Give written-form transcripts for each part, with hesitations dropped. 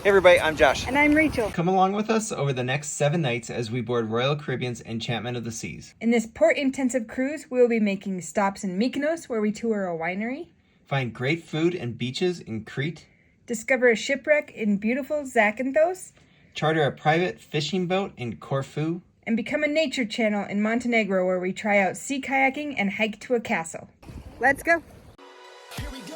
Hey everybody, I'm Josh. And I'm Rachel. Come along with us over the next 7 nights as we board Royal Caribbean's Enchantment of the Seas. In this port-intensive cruise, we will be making stops in Mykonos, where we tour a winery. Find great food and beaches in Crete. Discover a shipwreck in beautiful Zakynthos. Charter a private fishing boat in Corfu. And become a nature channel in Montenegro, where we try out sea kayaking and hike to a castle. Let's go! Here we go.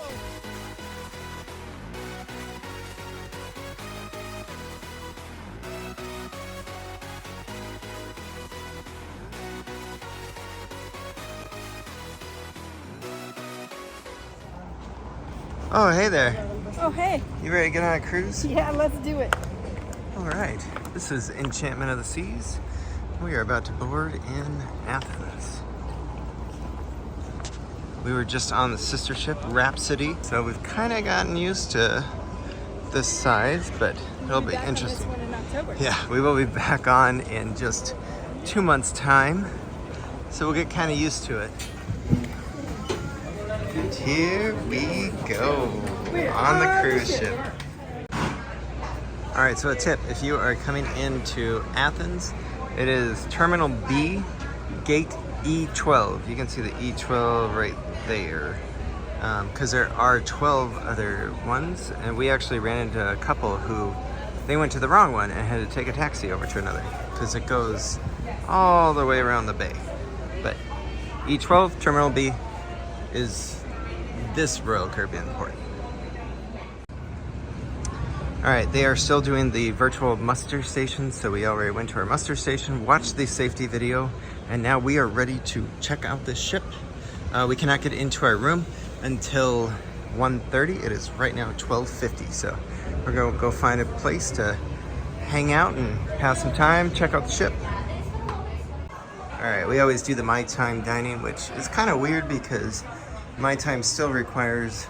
Oh, hey there. Oh, hey. You ready to get on a cruise? Yeah, let's do it. All right. This is Enchantment of the Seas. We are about to board in Athens. We were just on the sister ship, Rhapsody, so we've kind of gotten used to this size, but it'll be interesting. This one in October. Yeah, we will be back on in just 2 months' time, so we'll get kind of used to it. And here we go on the cruise ship. All right, so a tip, if you are coming into Athens, it is Terminal B, Gate E12. You can see the E12 right there, because there are 12 other ones, and we actually ran into a couple who, they went to the wrong one and had to take a taxi over to another, because it goes all the way around the bay. But E12, Terminal B, is this Royal Caribbean port. All right, they are still doing the virtual muster station, so we already went to our muster station, watched the safety video, and now we are ready to check out this ship. We cannot get into our room until 1:30. It is right now 12:50, so we're gonna go find a place to hang out and pass some time, check out the ship. All right, we always do the My Time dining, which is kind of weird because My Time still requires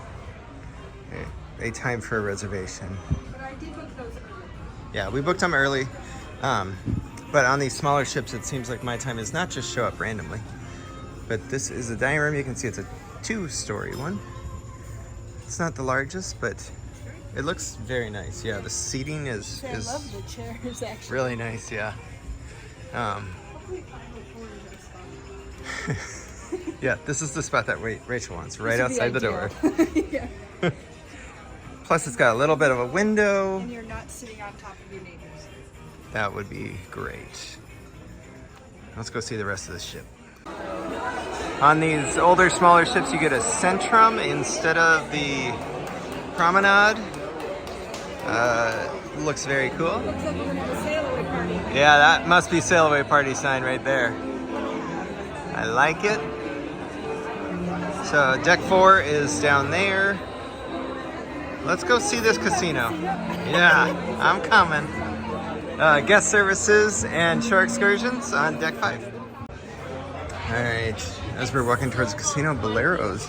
a time for a reservation. But I did book those early. Yeah, we booked them early, but on these smaller ships, it seems like My Time is not just show up randomly. But this is a dining room. You can see it's a 2-story one. It's not the largest, but it looks very nice. Yeah, the seating is I love the chairs, actually. really nice. Yeah. Yeah, this is the spot that Rachel wants, right outside the door. Yeah. Plus, it's got a little bit of a window. And you're not sitting on top of your neighbors. That would be great. Let's go see the rest of the ship. On these older, smaller ships, you get a Centrum instead of the Promenade. Looks very cool. Looks like we're gonna have a sailaway party. Yeah, that must be sailaway party sign right there. I like it. So deck 4 is down there. Let's go see this casino. Yeah, I'm coming. Guest services and shore excursions on deck 5. All right, as we're walking towards the casino, Boleros.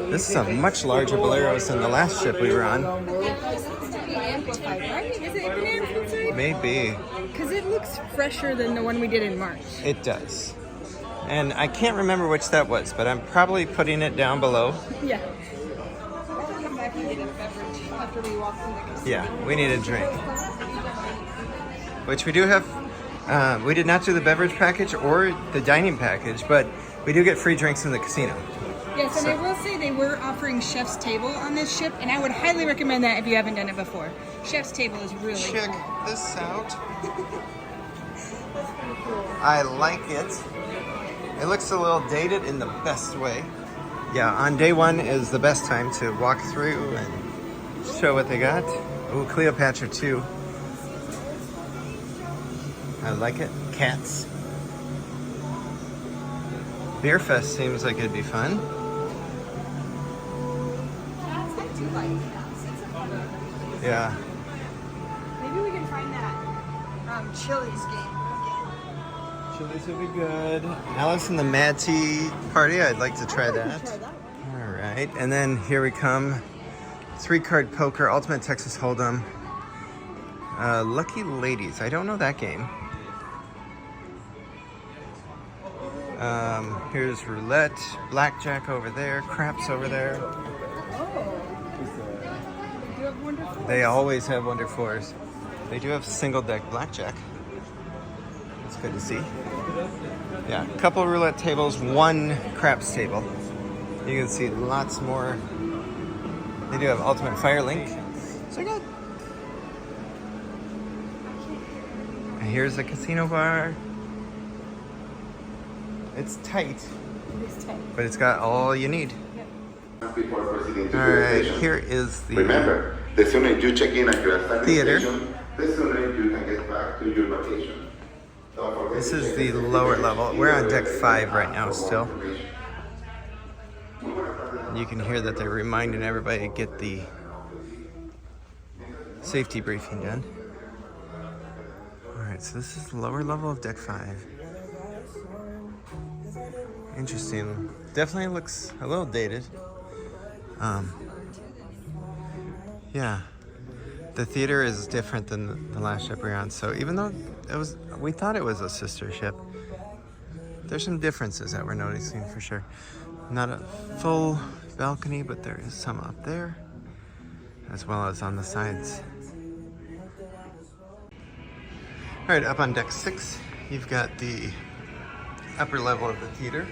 This is a much larger Boleros than the last ship we were on. Amplified, right? Is it amplified? Maybe. Because it looks fresher than the one we did in March. It does. And I can't remember which that was, but I'm probably putting it down below. Yeah. I'll come back and get a beverage after we walk through the casino. Yeah, we need a drink. Which we do have. We did not do the beverage package or the dining package, but we do get free drinks in the casino. Yes, and I will say they were offering chef's table on this ship, and I would highly recommend that if you haven't done it before. Chef's table is really Check cool. this out. That's pretty cool. I like it. It looks a little dated in the best way. Yeah, on day 1 is the best time to walk through and show what they got. Ooh, Cleopatra 2. I like it. Cats. Beer Fest seems like it'd be fun. Yeah. Maybe we can find that Chili's game. Chili's would be good. Alice and the Mad Tea Party, I'd like to try that. All right, and then here we come. 3-card poker, Ultimate Texas Hold'em. Lucky Ladies, I don't know that game. Here's roulette, blackjack over there, craps over there. Oh. You have wonderful They always have Wonder 4s. They do have single deck blackjack. That's good to see. Yeah, a couple roulette tables, one craps table. You can see lots more. They do have Ultimate Fire Link. So good. And here's the casino bar. It's tight, but it's got all you need. Before proceeding to All your right, station. here is the Remember, the sooner you check in at your assigned theater. station, the sooner you can get back to your location. Don't forget This to is check the in lower with level. the We're on theater deck 5 right now for more still. information. You can hear that they're reminding everybody to get the safety briefing done. All right, so this is the lower level of deck 5. Interesting. Definitely looks a little dated. Yeah, the theater is different than the last ship we were on. So even though we thought it was a sister ship, there's some differences that we're noticing for sure. Not a full balcony, but there is some up there, as well as on the sides. All right, up on deck 6, you've got the upper level of the theater.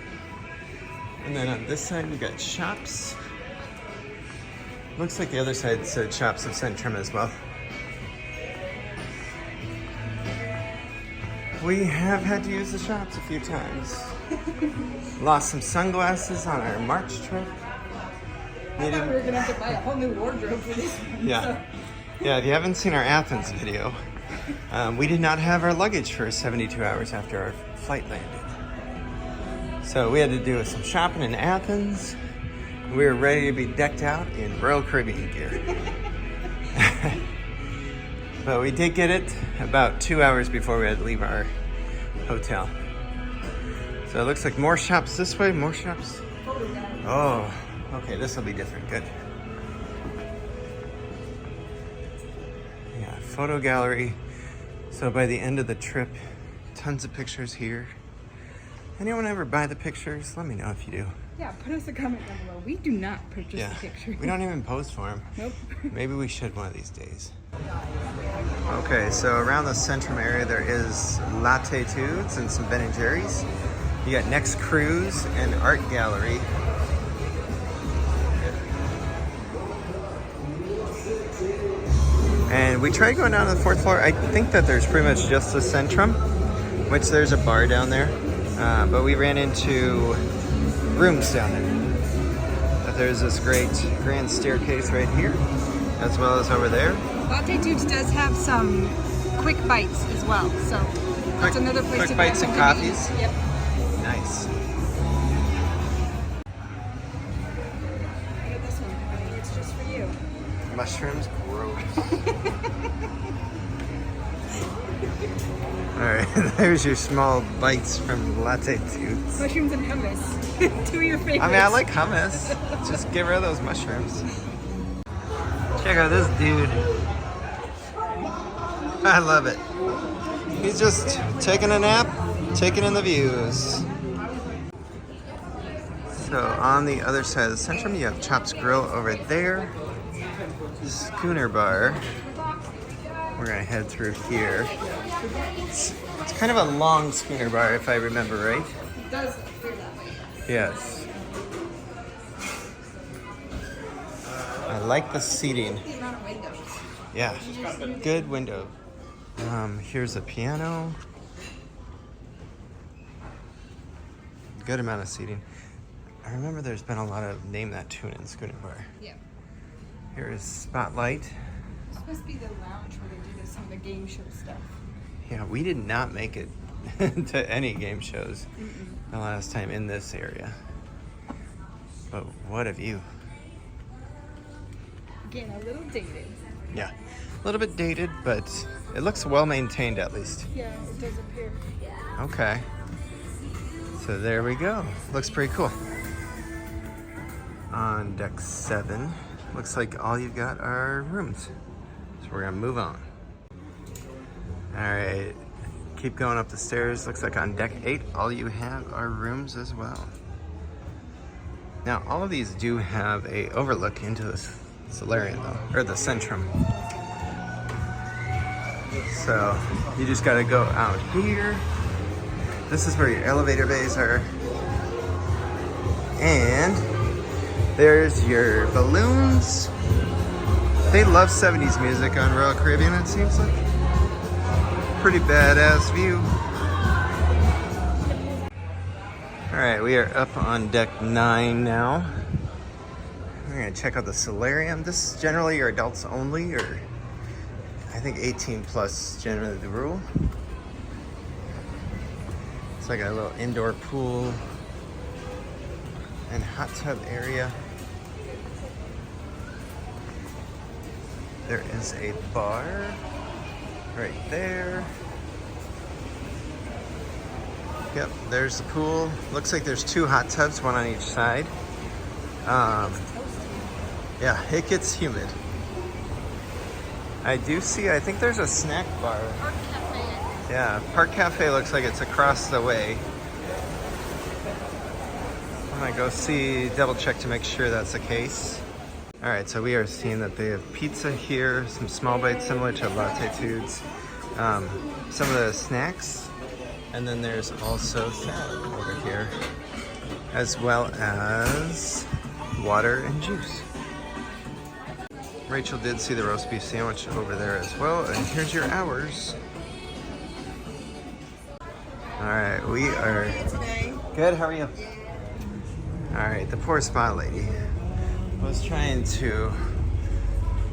And then on this side, we've got shops. Looks like the other side said shops of Centrum as well. We have had to use the shops a few times. Lost some sunglasses on our March trip. I thought we were gonna have to buy a whole new wardrobe for this one. Yeah. Yeah, if you haven't seen our Athens video, we did not have our luggage for 72 hours after our flight landed. So we had to do some shopping in Athens. We were ready to be decked out in Royal Caribbean gear. But we did get it about 2 hours before we had to leave our hotel. So it looks like more shops this way, more shops. Oh, okay, this will be different, good. Yeah, photo gallery. So by the end of the trip, tons of pictures here. Anyone ever buy the pictures? Let me know if you do. Yeah, put us a comment down below. We do not purchase the pictures. We don't even pose for them. Nope. Maybe we should one of these days. Okay, so around the Centrum area there is Latte Tudes and some Ben & Jerry's. You got Next Cruise and Art Gallery. And we tried going down to the 4th floor. I think that there's pretty much just the Centrum, which there's a bar down there. But we ran into rooms down there. But there's this great grand staircase right here, as well as over there. Latte Tubes does have some quick bites as well, so that's another place to grab Quick bites and something to coffees? eat. Yep. Nice. Look at this one, honey. It's just for you. Mushrooms, gross. Alright, there's your small bites from Latte Tubes. Mushrooms and hummus. Two of your favorites. I mean, I like hummus. Just get rid of those mushrooms. Check out this dude. I love it. He's just taking a nap, taking in the views. So on the other side of the Centrum, you have Chops Grill over there. Schooner Bar. We're gonna head through here. It's kind of a long Schooner Bar, if I remember right. It does appear that way. Yes. I like the seating. The amount of windows. Yeah, good window. Here's a piano. Good amount of seating. I remember there's been a lot of Name That Tune in Schooner Bar. Yeah. Here is Spotlight. It's supposed to be the lounge where they do some of the game show stuff. Yeah, we did not make it to any game shows the last time in this area. But what a view. Again, a little dated. Yeah, a little bit dated, but it looks well maintained at least. Yeah, it does appear. Okay. So there we go. Looks pretty cool. On deck 7, looks like all you've got are rooms. So we're gonna move on. All right, keep going up the stairs. Looks like on deck 8, all you have are rooms as well. Now, all of these do have a overlook into this Solarium though, or the Centrum. So you just gotta go out here. This is where your elevator bays are. And there's your balloons. They love 70s music on Royal Caribbean, it seems like. Pretty badass view. All right, we are up on deck 9 now. We're gonna check out the Solarium. This is generally your adults only, or I think 18 plus is generally the rule. It's like a little indoor pool and hot tub area. There is a bar right there. Yep, there's the pool. Looks like there's 2 hot tubs, one on each side. Yeah, it gets humid. I do see, I think there's a snack bar. Park Cafe. Yeah, Park Cafe looks like it's across the way. I'm gonna go see, double check to make sure that's the case. All right, so we are seeing that they have pizza here, some small bites similar to Latitudes, some of the snacks, and then there's also salad over here, as well as water and juice. Rachel did see the roast beef sandwich over there as well, and here's your hours. All right, we are good. How are you? All right, the poor spa lady was trying to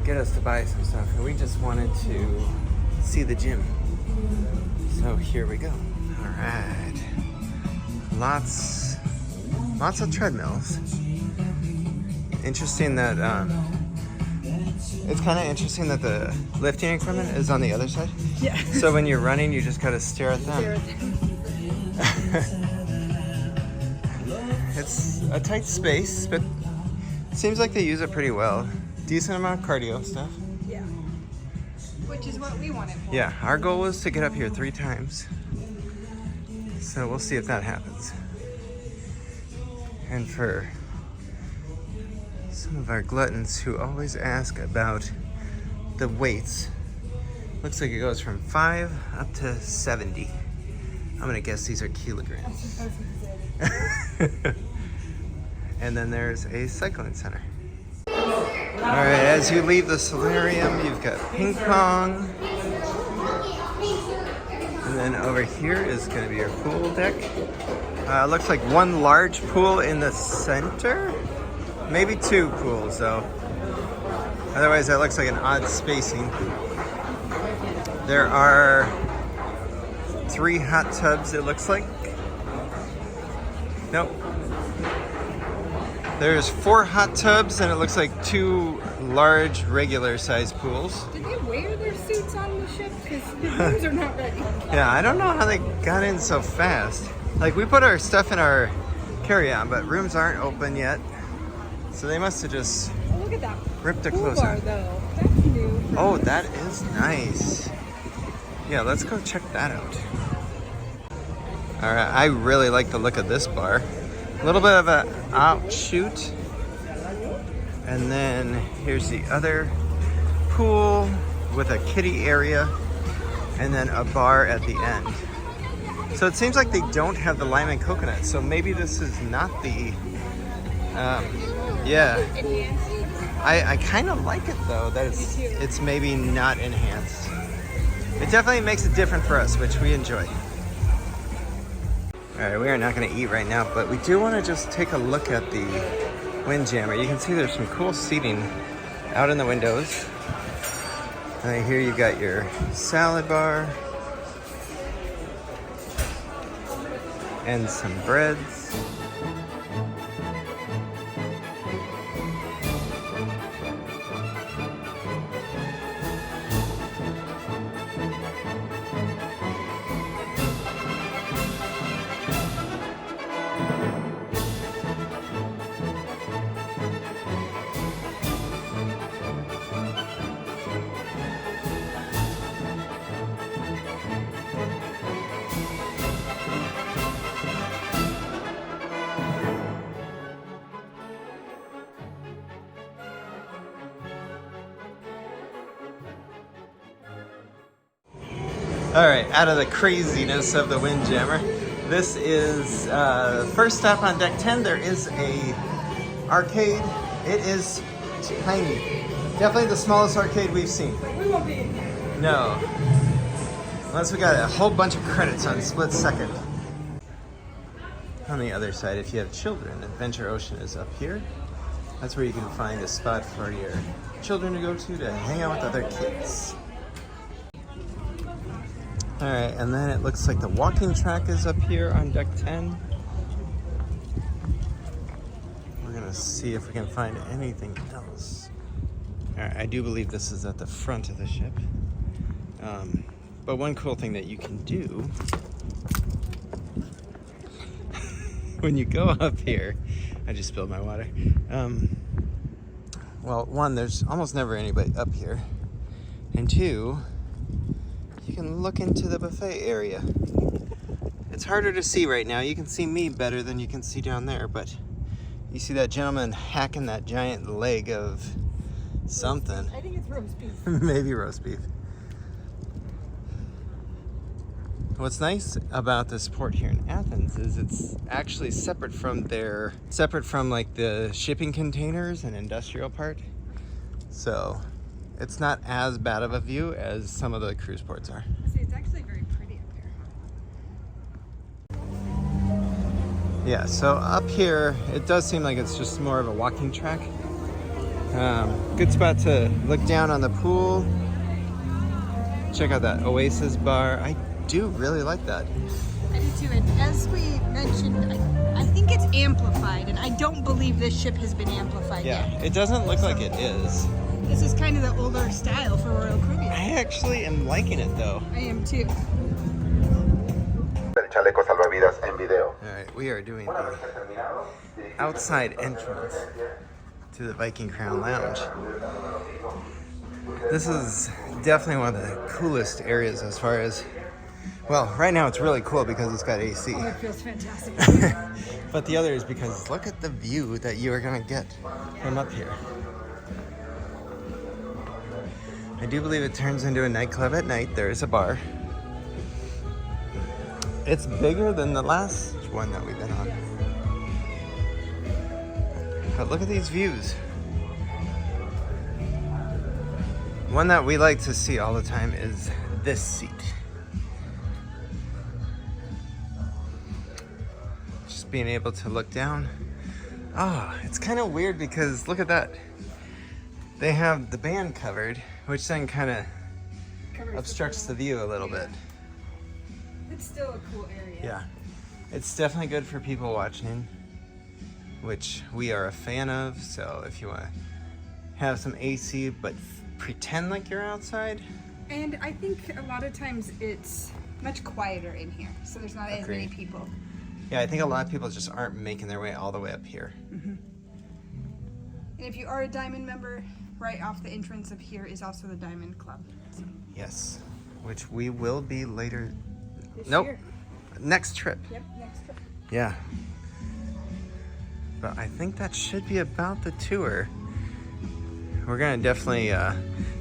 get us to buy some stuff, and we just wanted to see the gym. So here we go. All right, lots of treadmills. Interesting that it's kind of interesting that the lifting equipment is on the other side. Yeah. So when you're running, you just gotta stare at them. It's a tight space, but it seems like they use it pretty well. Decent amount of cardio stuff. Yeah. Which is what we wanted for. Yeah, our goal was to get up here 3 times. So we'll see if that happens. And for some of our gluttons who always ask about the weights, looks like it goes from 5 up to 70. I'm gonna guess these are kilograms. And then there's a cycling center. All right, as you leave the Solarium, you've got ping pong. And then over here is gonna be your pool deck. Looks like 1 large pool in the center. Maybe 2 pools though. Otherwise that looks like an odd spacing. There are 3 hot tubs, it looks like. Nope. There's 4 hot tubs, and it looks like 2 large regular sized pools. Did they wear their suits on the ship? Because the rooms are not ready. Yeah, I don't know how they got in so fast. Like, we put our stuff in our carry-on, but rooms aren't open yet. So they must have just Look at that. ripped their Pool clothes bar, on. though. That's new. Oh, that is nice. Yeah, let's go check that out. All right, I really like the look of this bar. A little bit of an outshoot. And then here's the other pool with a kiddie area and then a bar at the end. So it seems like they don't have the lime and coconut. So maybe this is not the, yeah. I kind of like it though, that it's maybe not enhanced. It definitely makes it different for us, which we enjoy. All right, we are not gonna eat right now, but we do wanna just take a look at the Windjammer. You can see there's some cool seating out in the windows. And here you got your salad bar and some breads. All right, out of the craziness of the Windjammer, this is first stop on deck 10. There is a arcade. It is tiny. Definitely the smallest arcade we've seen. We won't be in here. No. Unless we got a whole bunch of credits on split second. On the other side, if you have children, Adventure Ocean is up here. That's where you can find a spot for your children to go to hang out with other kids. All right, and then it looks like the walking track is up here on deck 10. We're gonna see if we can find anything else. All right, I do believe this is at the front of the ship. But one cool thing that you can do when you go up here, I just spilled my water. Well, one, there's almost never anybody up here. And two, you can look into the buffet area. It's harder to see right now. You can see me better than you can see down there, but you see that gentleman hacking that giant leg of something. I think it's roast beef. Maybe roast beef. What's nice about this port here in Athens is it's actually separate from like the shipping containers and industrial part. So it's not as bad of a view as some of the cruise ports are. See, it's actually very pretty up here. Yeah, so up here, it does seem like it's just more of a walking track. Good spot to look down on the pool. Check out that Oasis bar. I do really like that. I do too, and as we mentioned, I think it's amplified, and I don't believe this ship has been amplified yet. Yeah, it doesn't look like it is. This is kind of the older style for Royal Caribbean. I actually am liking it though. I am too. El chaleco salvavidas en video. Alright, we are doing the outside entrance to the Viking Crown Lounge. This is definitely one of the coolest areas as far as, well, right now it's really cool because it's got AC. Oh, it feels fantastic. But the other is because look at the view that you are going to get from up here. I do believe it turns into a nightclub at night. There is a bar. It's bigger than the last one that we've been on. But look at these views. One that we like to see all the time is this seat. Just being able to look down. Oh, it's kind of weird because look at that. They have the band covered, which then kind of obstructs the view a little bit. It's still a cool area. Yeah, it's definitely good for people watching, which we are a fan of. So if you want to have some AC but pretend like you're outside. And I think a lot of times it's much quieter in here, so there's not as many people. Yeah, I think a lot of people just aren't making their way all the way up here. Mm-hmm. And if you are a Diamond member, right off the entrance of here is also the Diamond Club. So. Yes, which we will be later. This Nope. year. Next trip. Yep, next trip. Yeah. But I think that should be about the tour. We're gonna definitely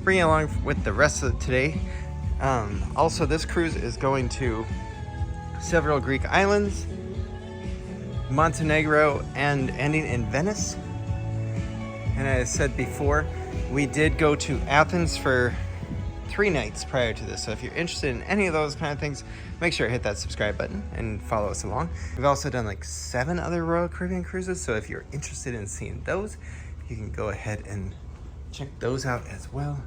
bring you along with the rest of today. Also, this cruise is going to several Greek islands, Montenegro, and ending in Venice. And as I said before, we did go to Athens for 3 nights prior to this. So if you're interested in any of those kind of things, make sure to hit that subscribe button and follow us along. We've also done like 7 other Royal Caribbean cruises. So if you're interested in seeing those, you can go ahead and check those out as well.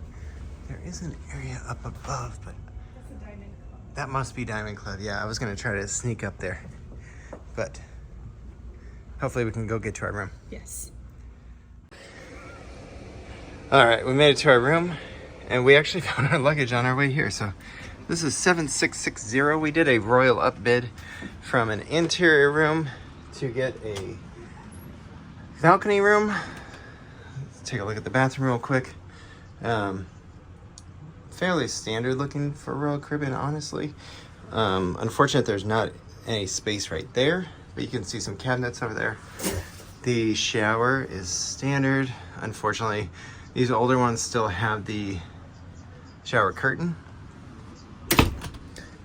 There is an area up above, but That's the Diamond Club. that must be Diamond Club. Yeah, I was gonna try to sneak up there, but hopefully we can go get to our room. Yes. All right, we made it to our room, and we actually found our luggage on our way here. So this is 7660. We did a royal upbid from an interior room to get a balcony room. Let's take a look at the bathroom real quick. Fairly standard looking for Royal Caribbean, honestly. Unfortunately, there's not any space right there, but you can see some cabinets over there. The shower is standard. Unfortunately, these older ones still have the shower curtain.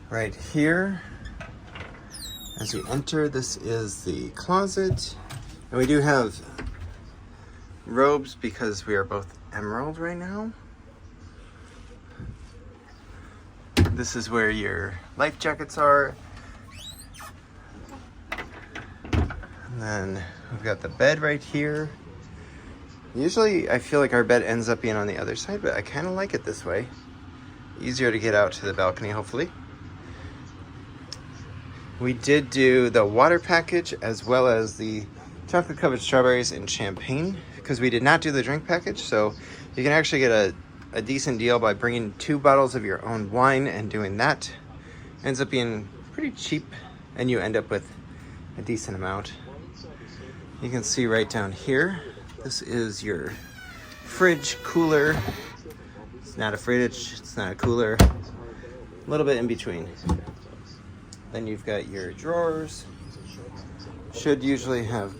Right here, as you enter, this is the closet. And we do have robes because we are both emerald right now. This is where your life jackets are. And then we've got the bed right here. Usually I feel like our bed ends up being on the other side, but I kind of like it this way. Easier to get out to the balcony, hopefully. We did do the water package as well as the chocolate covered strawberries and champagne because we did not do the drink package. So you can actually get a decent deal by bringing 2 bottles of your own wine and doing that. Ends up being pretty cheap and you end up with a decent amount. You can see right down here, this is your fridge cooler. It's not a fridge, it's not a cooler. A little bit in between. Then you've got your drawers. Should usually have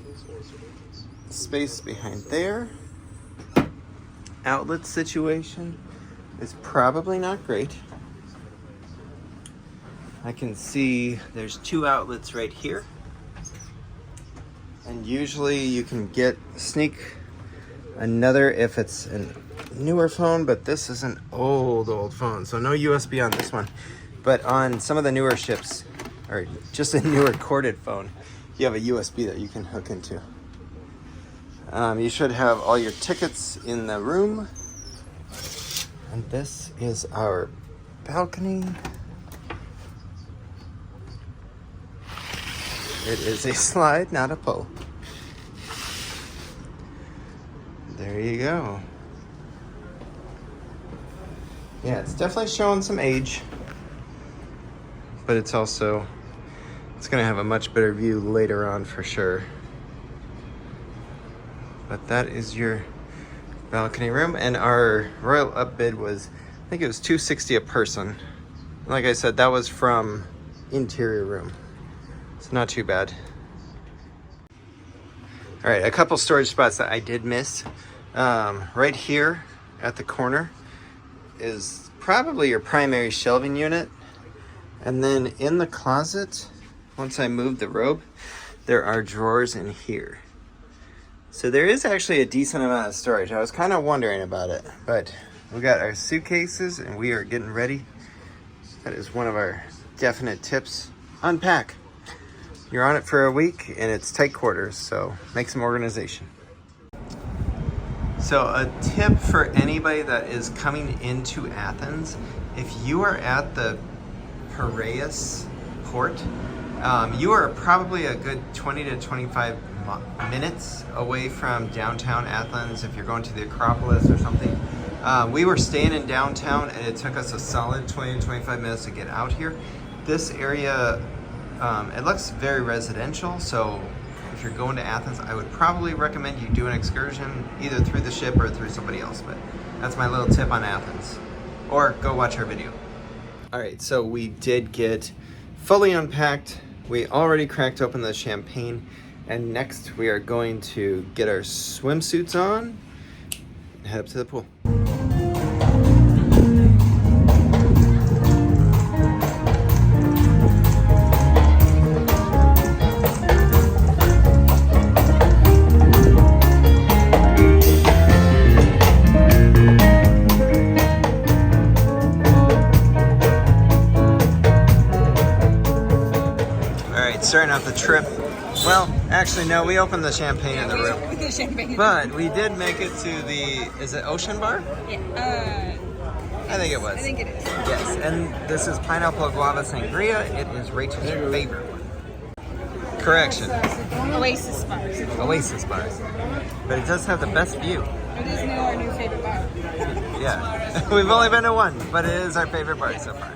space behind there. Outlet situation is probably not great. I can see there's 2 outlets right here. And usually you can sneak another if it's a newer phone, but this is an old phone, so no USB on this one. But on some of the newer ships, or just a newer corded phone, you have a USB that you can hook into. You should have all your tickets in the room. And this is our balcony. It is a slide, not a pull. There you go. Yeah, it's definitely showing some age. But it's gonna have a much better view later on for sure. But that is your balcony room, and our royal upbid was, I think it was $260 a person. Like I said, that was from interior room. It's not too bad. All right, a couple storage spots that I did miss. Right here at the corner is probably your primary shelving unit. And then in the closet, once I moved the robe, there are drawers in here. So there is actually a decent amount of storage. I was kind of wondering about it, but we got our suitcases and we are getting ready. That is one of our definite tips. Unpack. You're on it for a week and it's tight quarters, so make some organization. So a tip for anybody that is coming into Athens, if you are at the Piraeus port, you are probably a good 20 to 25 minutes away from downtown Athens if you're going to the Acropolis or something. We were staying in downtown and it took us a solid 20 to 25 minutes to get out here. This area, it looks very residential, so if you're going to Athens, I would probably recommend you do an excursion either through the ship or through somebody else, but that's my little tip on Athens. Or go watch our video. All right, so we did get fully unpacked. We already cracked open the champagne, and next we are going to get our swimsuits on and head up to the pool. Starting off the trip. Well, actually, no, we opened the champagne in the room. But we did make it to the, is it Ocean Bar? Yeah. I think it was. I think it is. Yes, and this is Pineapple Guava Sangria. It is Rachel's favorite one. Correction. Oasis bars. Oasis bars. But it does have the best view. It is our new favorite bar. Yeah. We've only been to one, but it is our favorite bar so far.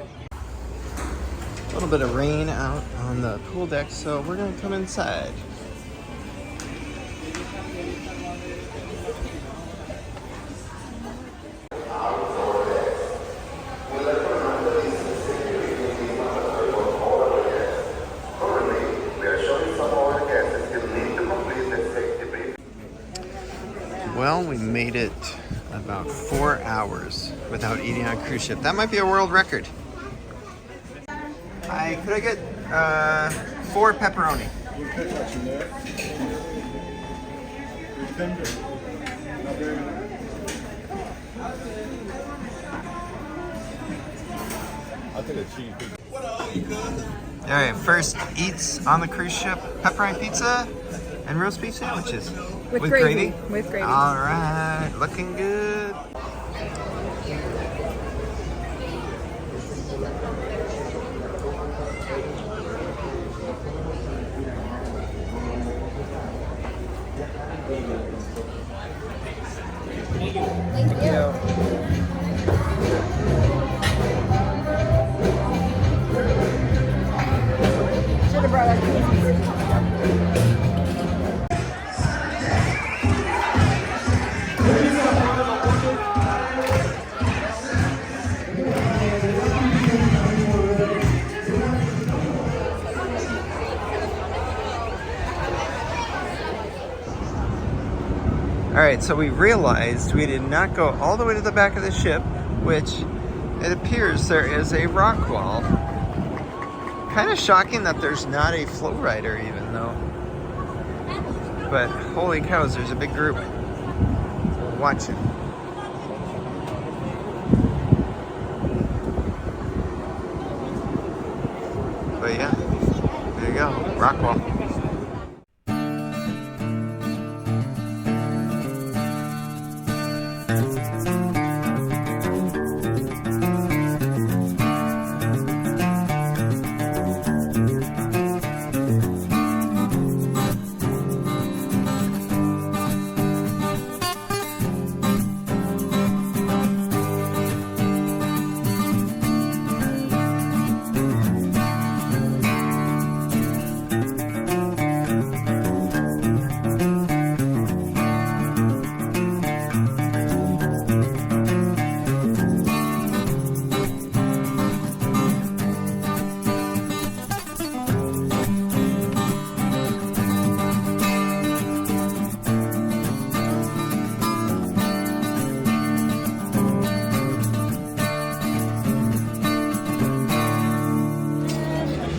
A little bit of rain out on the pool deck, so we're gonna come inside. Well, we made it about 4 hours without eating on a cruise ship. That might be a world record. Could I get 4 pepperoni? I'll take a cheese. All right, first eats on the cruise ship: pepperoni pizza and roast beef sandwiches With gravy. With gravy. All right, looking good. Thank you. Should have brought our koozies. All right, so we realized we did not go all the way to the back of the ship, which it appears there is a rock wall. Kind of shocking that there's not a flow rider even though. But holy cows, there's a big group watching. But yeah, there you go, rock wall.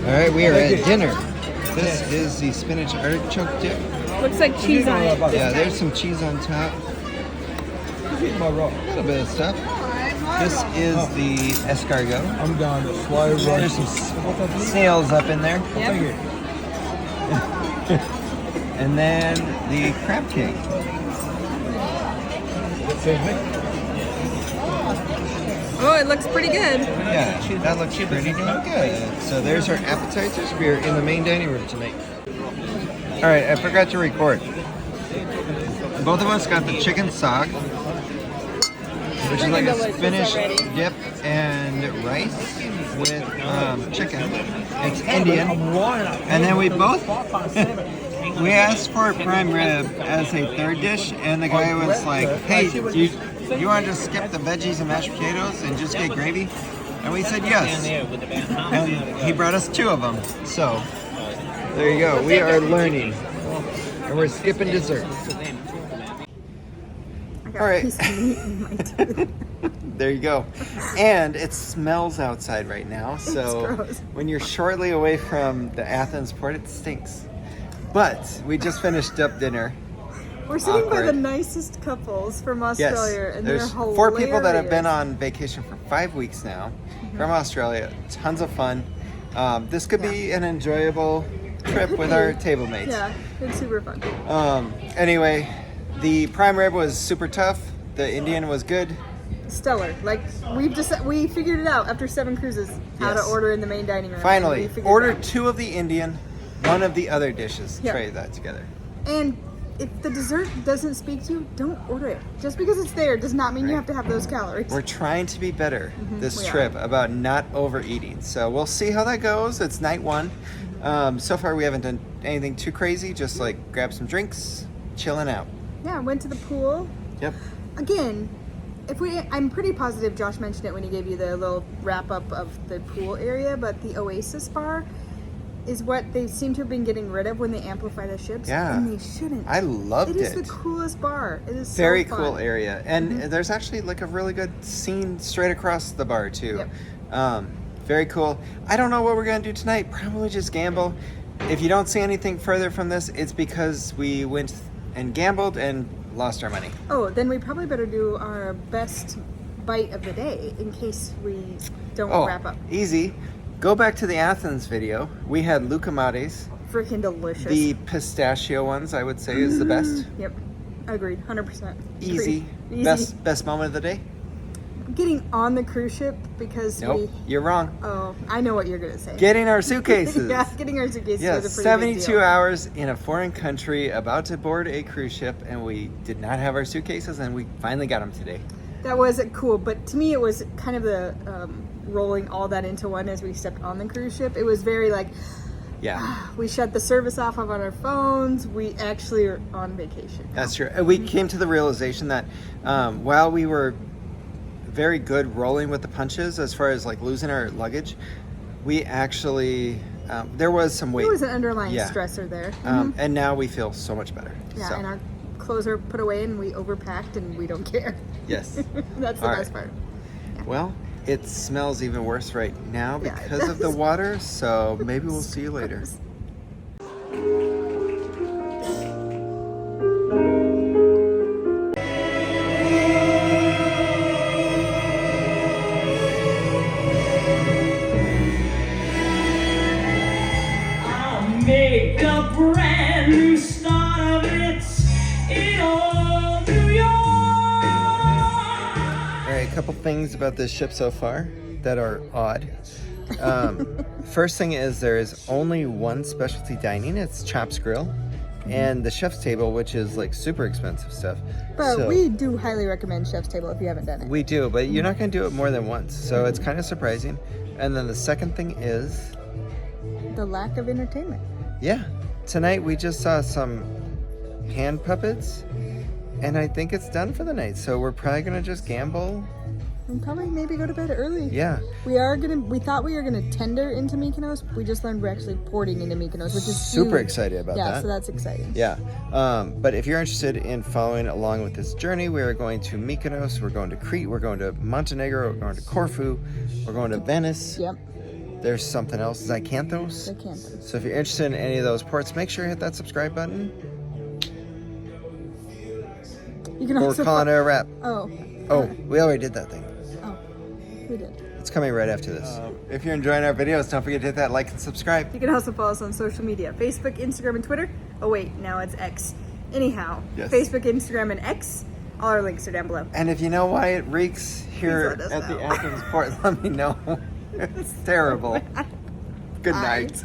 All right, we are at dinner. This is the spinach artichoke dip. Looks like cheese on it. Yeah, there's some cheese on top. A little bit of stuff. This is the escargot. I'm down to fly right. There's some snails up in there. Yep. And then the crab cake. Oh, it looks pretty good. Yeah, that looks pretty damn good. So there's our appetizers. We are in the main dining room tonight. All right, I forgot to record. Both of us got the chicken sog, which is like a spinach dip and rice with chicken. It's Indian. And then we both we asked for prime rib as a third dish, and the guy was like, "Hey, you want to just skip the veggies and mashed potatoes and just get gravy?" And we said yes. And he brought us 2 of them. So there you go. We are learning, and we're skipping dessert. All right. There you go. And it smells outside right now. So when you're shortly away from the Athens port, it stinks. But we just finished up dinner. We're sitting by the nicest couples from Australia, and there's they're hilarious. 4 people that have been on vacation for 5 weeks now from Australia. Tons of fun. This could be an enjoyable trip with our table mates. Yeah, it's super fun. Anyway, the prime rib was super tough. The Indian was good. Stellar. Like we figured it out after 7 cruises how to order in the main dining room. Finally, order 2 of the Indian, 1 of the other dishes. Yeah. Try that together. And if the dessert doesn't speak to you, don't order it. Just because it's there does not mean you have to have those calories. We're trying to be better this we trip about not overeating. So we'll see how that goes. It's night 1. So far we haven't done anything too crazy. Just like grab some drinks, chilling out. Yeah, went to the pool. Yep. Again, I'm pretty positive Josh mentioned it when he gave you the little wrap up of the pool area, but the Oasis bar is what they seem to have been getting rid of when they amplify the ships. Yeah. And they shouldn't. I loved it. It is the coolest bar. It is Very so fun. cool area. And there's actually like a really good scene straight across the bar too. Yep. very cool. I don't know what we're going to do tonight. Probably just gamble. If you don't see anything further from this, it's because we went and gambled and lost our money. Oh, then we probably better do our best bite of the day in case we don't wrap up. Easy. Go back to the Athens video. We had lucamates. Freaking delicious. The pistachio ones, I would say, is the best. Yep. Agreed. 100%. Easy. Easy. Best moment of the day? Getting on the cruise ship because Nope, you're wrong. Oh, I know what you're going to say. Getting our suitcases. Yeah, getting our suitcases Yes, was a pretty big 72 deal. hours in a foreign country, about to board a cruise ship, and we did not have our suitcases, and we finally got them today. That was cool, but to me it was kind of the rolling all that into one as we stepped on the cruise ship. It was very like, Yeah, we shut the service off on our phones. We actually are on vacation. that's true. And we came to the realization that while we were very good rolling with the punches as far as like losing our luggage, we actually there was some weight. There was an underlying Yeah. stressor there. And now we feel so much better. Yeah, So, and our clothes are put away and we overpacked and we don't care. yes. That's the All best right. part. Well, it smells even worse right now Yeah, it because of the does. water, so maybe we'll see you later. I'll make a brand new start of it in old New York. All right, a couple things about this ship so far that are odd. First thing is there is only one specialty dining. It's Chops Grill and the chef's table, which is like super expensive stuff. But So- we do highly recommend Chef's Table if you haven't done it. We do, but you're not going to do it more than once, so it's kind of surprising. And then the second thing is, The lack of entertainment. yeah, tonight we just saw some hand puppets, and I think it's done for the night. So we're probably going to just gamble. And probably maybe go to bed early. Yeah. We thought we were gonna tender into Mykonos. We just learned we're actually porting into Mykonos, which is Super huge. excited about yeah, that. so that's exciting. Yeah, but if you're interested in following along with this journey, we are going to Mykonos, we're going to Crete, we're going to Montenegro, we're going to Corfu, we're going to Venice. Yep. There's something else, Zacynthos. They can't. So if you're interested in any of those ports, make sure you hit that subscribe button. You can We're also calling it a wrap. Oh. Oh, we already did that thing. Oh. We did. It's coming right after this. If you're enjoying our videos, don't forget to hit that like and subscribe. You can also follow us on social media: Facebook, Instagram, and Twitter. Oh wait, now it's X. Anyhow, Yes. Facebook, Instagram, and X. All our links are down below. And if you know why it reeks here let us at the know. Athens port, let me know. It's terrible. Good Bye. night.